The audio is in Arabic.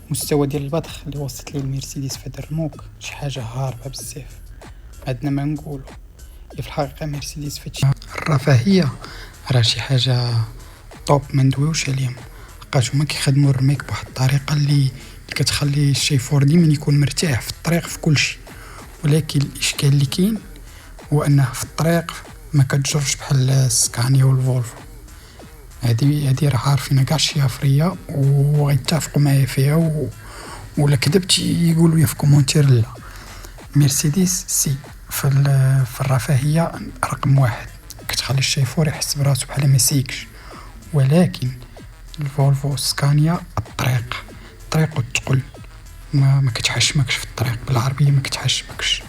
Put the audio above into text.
مستوى ديال البطخ اللي وصلت ليه المرسيدس في هذا الرموك شي حاجه هاربه بزاف. عندنا ما نقولوا في الحقيقه مرسيدس فهادشي الرفاهيه راه شي حاجه طوب ما ندويوش عليهم، لقاش هما كيخدموا الرميك بواحد الطريقه اللي كتخلي الشيفور ديما يكون مرتاح في الطريق في كل شيء. ولكن الاشكال اللي كاين هو انه في الطريق ما كتجرش بحال السكانيا والفولفو. هذه راه عارفين كاع الشيافريه وغيتفقوا معايا فيها ولا كذبت يقولوا لي في كومونتير لا. مرسيدس سي في الرفاهيه رقم واحد، كتخلي الشيفور يحس براسو بحال ما سيكش. ولكن الفولفو والسكانيا الطريق والثقل ما كتحشمكش في الطريق، بالعربيه ما كتحشمكش.